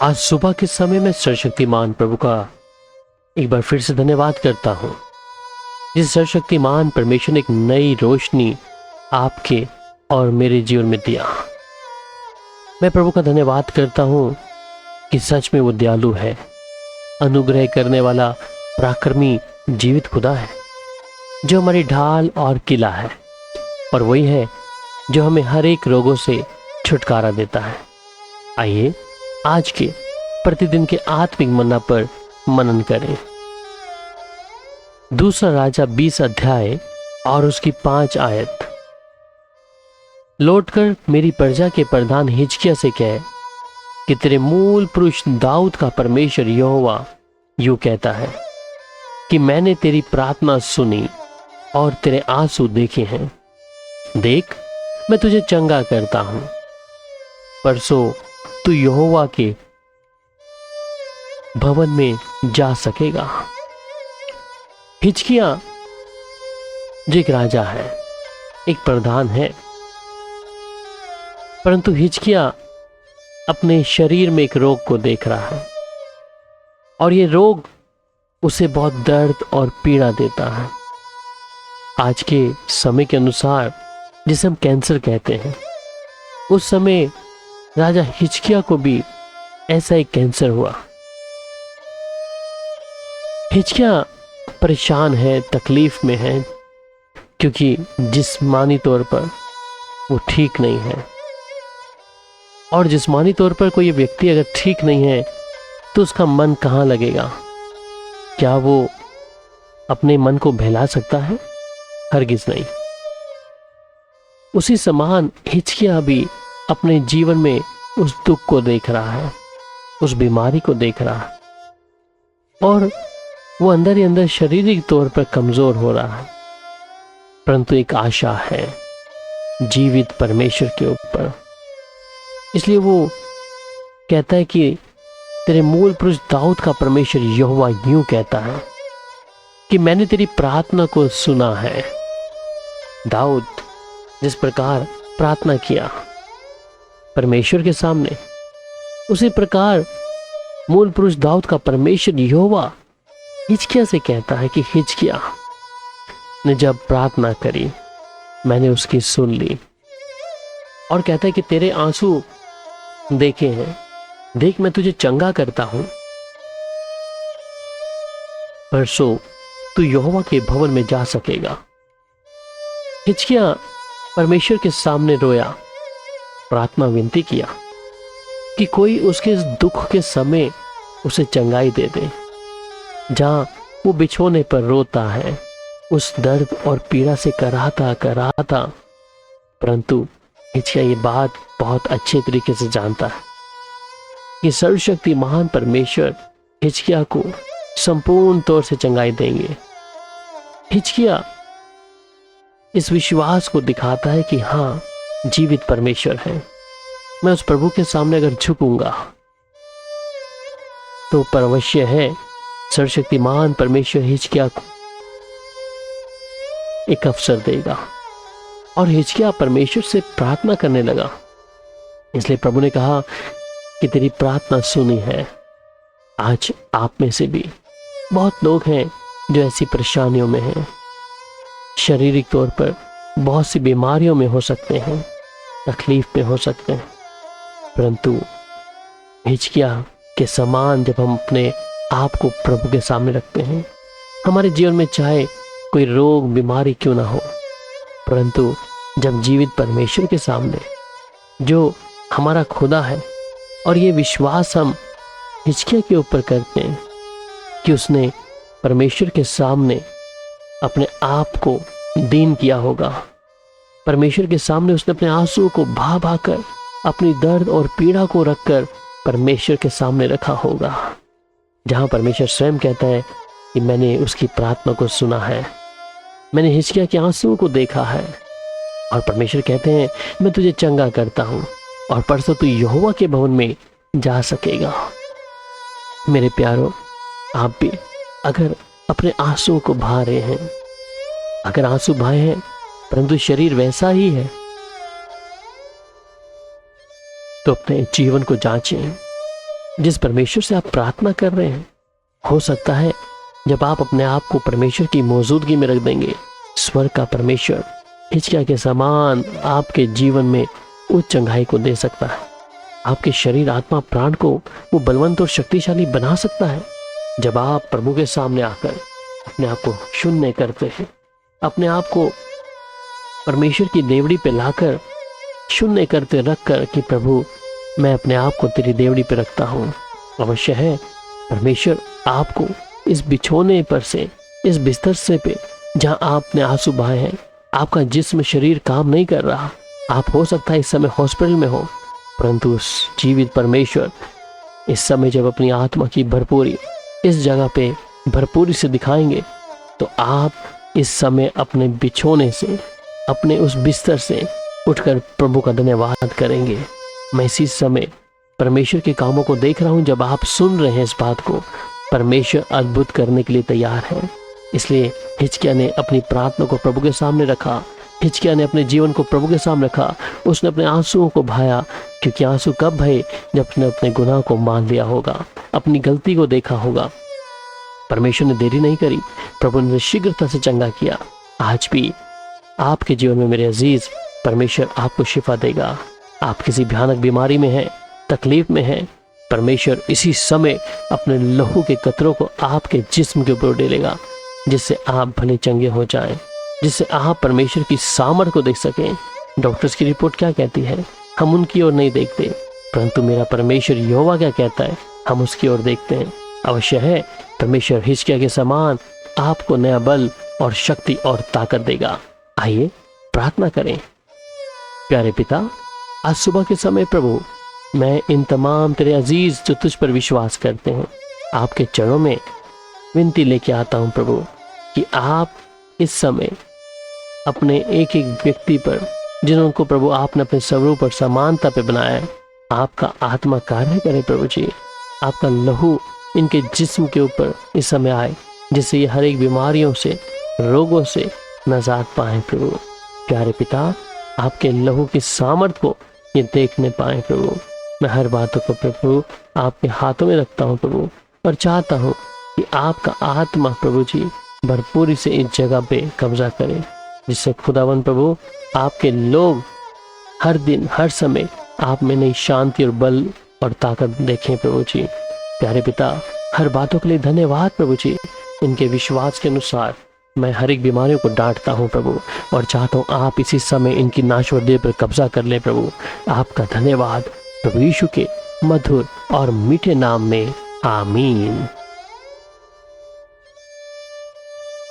आज सुबह के समय में सर्वशक्तिमान प्रभु का एक बार फिर से धन्यवाद करता हूं। जिस सर्वशक्तिमान परमेश्वर ने एक नई रोशनी आपके और मेरे जीवन में दिया। मैं प्रभु का धन्यवाद करता हूं कि सच में वो दयालु है, अनुग्रह करने वाला पराक्रमी जीवित खुदा है, जो हमारी ढाल और किला है, और वही है जो हमें हर एक रोगों से छुटकारा देता है। आइए आज के प्रतिदिन के आत्मिक मन्ना पर मनन करें। दूसरा राजा 20 अध्याय और उसकी 5 आयत। लौटकर मेरी प्रजा के प्रधान हिजकिय्याह से कह कि तेरे मूल पुरुष दाऊद का परमेश्वर यहोवा यूं कहता है कि मैंने तेरी प्रार्थना सुनी और तेरे आंसू देखे हैं। देख, मैं तुझे चंगा करता हूं। परसों तू यहोवा के भवन में जा सकेगा। हिजकिय्याह जो एक राजा है, एक प्रधान है, परंतु हिजकिय्याह अपने शरीर में एक रोग को देख रहा है, और ये रोग उसे बहुत दर्द और पीड़ा देता है। आज के समय के अनुसार जिसे हम कैंसर कहते हैं, उस समय राजा हिजकिय्याह को भी ऐसा एक कैंसर हुआ। हिजकिय्याह परेशान है, तकलीफ में है, क्योंकि जिस्मानी तौर पर वो ठीक नहीं है। और जिस्मानी तौर पर कोई व्यक्ति अगर ठीक नहीं है तो उसका मन कहाँ लगेगा? क्या वो अपने मन को बहला सकता है? हरगिज नहीं। उसी समान हिजकिय्याह भी अपने जीवन में उस दुख को देख रहा है, उस बीमारी को देख रहा है, और वो अंदर ही अंदर शारीरिक तौर पर कमजोर हो रहा है। परंतु एक आशा है जीवित परमेश्वर के ऊपर। इसलिए वो कहता है कि तेरे मूल पुरुष दाऊद का परमेश्वर यहोवा यूं कहता है कि मैंने तेरी प्रार्थना को सुना है। दाऊद जिस प्रकार प्रार्थना किया परमेश्वर के सामने, उसी प्रकार मूल पुरुष दाऊद का परमेश्वर यहोवा हिजकिय्याह से कहता है कि हिजकिय्याह ने जब प्रार्थना करी, मैंने उसकी सुन ली। और कहता है कि तेरे आंसू देखे हैं, देख मैं तुझे चंगा करता हूं। परसों तू यहोवा के भवन में जा सकेगा। हिजकिय्याह परमेश्वर के सामने रोया, प्रार्थना विनती किया कि कोई उसके इस दुख के समय उसे चंगाई दे दे। जहां वो बिछोने पर रोता है, उस दर्द और पीड़ा से कराहता, परंतु हिजकिय्याह ये बात बहुत अच्छे तरीके से जानता है कि सर्वशक्ति महान परमेश्वर हिजकिय्याह को संपूर्ण तौर से चंगाई देंगे। हिजकिय्याह इस विश्वास को दिखाता है कि हाँ, जीवित परमेश्वर है। मैं उस प्रभु के सामने अगर झुकूंगा तो परवश्य है सर्वशक्तिमान परमेश्वर हिजकिय्याह को एक अवसर देगा। और हिजकिय्याह परमेश्वर से प्रार्थना करने लगा। इसलिए प्रभु ने कहा कि तेरी प्रार्थना सुनी है। आज आप में से भी बहुत लोग हैं जो ऐसी परेशानियों में हैं, शारीरिक तौर पर बहुत सी बीमारियों में हो सकते हैं, तकलीफ में हो सकते हैं, परंतु हिजकिय्याह के समान जब हम अपने आप को प्रभु के सामने रखते हैं, हमारे जीवन में चाहे कोई रोग बीमारी क्यों ना हो, परंतु जब जीवित परमेश्वर के सामने जो हमारा खुदा है, और ये विश्वास हम हिजकिय्याह के ऊपर करते हैं कि उसने परमेश्वर के सामने अपने आप को दीन किया होगा, परमेश्वर के सामने उसने अपने आंसू को बहा कर, अपनी दर्द और पीड़ा को रखकर परमेश्वर के सामने रखा होगा। जहां परमेश्वर स्वयं कहता है कि मैंने उसकी प्रार्थना को सुना है, मैंने हिजकिय्याह के आंसुओं को देखा है। और परमेश्वर कहते हैं मैं तुझे चंगा करता हूं, और परसों तू यहोवा के भवन में जा सकेगा। मेरे प्यारों, आप भी अगर अपने आंसुओं को बहा रहे हैं, अगर आंसू बहाए हैं परंतु शरीर वैसा ही है, तो अपने जीवन को जांचें जिस परमेश्वर से आप प्रार्थना कर रहे हैं, हो सकता है जब आप अपने आप को परमेश्वर की मौजूदगी में रख देंगे, स्वर्ग का परमेश्वर हिजकिय्याह के समान आपके जीवन में उच्च चंगाई को दे सकता है। आपके शरीर, आत्मा, प्राण को वो बलवंत और शक्तिशाली बना सकता है। जब आप प्रभु के सामने आकर अपने आप को शून्य करते हैं, अपने आप को परमेश्वर की देवड़ी पे लाकर शून्य करते रखकर कि प्रभु मैं अपने आप को तेरी देवड़ी पे रखता हूँ, अवश्य है परमेश्वर आपको इस बिछोने पर से, इस बिस्तर से पे जहाँ आपने आंसू बहाए हैं, आपका जिस्म शरीर काम नहीं कर रहा, आप हो सकता है इस समय हॉस्पिटल में हो, परंतु उस जीवित परमेश्वर इस समय जब अपनी आत्मा की भरपूरी इस जगह पे भरपूरी से दिखाएंगे, तो आप इस समय अपने बिछोने से, अपने उस बिस्तर से उठकर प्रभु का धन्यवाद करेंगे। मैं इसी समय परमेश्वर के कामों को देख रहा हूँ। जब आप सुन रहे हैं इस बात को, परमेश्वर अद्भुत करने के लिए तैयार है। इसलिए हिजकिय्याह ने अपनी प्रार्थना को प्रभु के सामने रखा, हिजकिय्याह ने अपने जीवन को प्रभु के सामने रखा, उसने अपने आंसुओं को बहाया, क्योंकि आंसू कब बहे जब उसने अपने गुनाह को मान लिया होगा, अपनी गलती को देखा होगा। परमेश्वर ने देरी नहीं करी, प्रभु ने शीघ्रता से चंगा किया। आज भी आपके जीवन में मेरे अजीज, परमेश्वर आपको शिफा देगा। आप किसी भयानक बीमारी में हैं, तकलीफ में हैं, परमेश्वर इसी समय अपने लहू के कतरों को आपके जिस्म के ऊपर डालेगा, जिससे आप भले चंगे हो जाएं, जिससे आप परमेश्वर की सामर्थ को देख सकें। डॉक्टर्स की रिपोर्ट क्या कहती है, हम उनकी ओर नहीं देखते, परंतु मेरा परमेश्वर यहोवा क्या कहता है, हम उसकी ओर देखते हैं। अवश्य है परमेश्वर हिजकिय्याह के समान आपको नया बल और शक्ति और ताकत देगा। आइए प्रार्थना करें। प्यारे पिता, आज सुबह के समय प्रभु मैं इन तमाम तेरे अजीज जो तुझ पर विश्वास करते हैं, आपके चरणों में विनती लेके आता हूं प्रभु कि आप इस समय अपने एक एक व्यक्ति पर, जिनको प्रभु आपने अपने स्वरूप और समानता पे बनाया है, आपका आत्मा कार्य करे प्रभु जी। आपका लहू इनके जिस्म के ऊपर इस समय आए, जिससे ये हर एक बीमारियों से, रोगों से नजात पाए प्रभु। प्यारे पिता, आपके लहू की सामर्थ को ये देखने पाए प्रभु। मैं हर बातों को प्रभु आपके हाथों में रखता हूँ प्रभु, और चाहता हूँ कि आपका आत्मा प्रभु जी भरपूरी से इस जगह पे कब्जा करे, जिससे खुदावन प्रभु आपके लोग हर दिन हर समय आप में नई शांति और बल और ताकत देखें प्रभु जी। प्यारे पिता, हर बातों के लिए धन्यवाद प्रभु जी। इनके विश्वास के अनुसार मैं हर एक बीमारियों को डांटता हूँ प्रभु, और चाहता हूँ आप इसी समय इनकी नाश्वर देह पर कब्जा कर ले प्रभु। आपका धन्यवाद प्रभु यीशु के मधुर और मीठे नाम में, आमीन।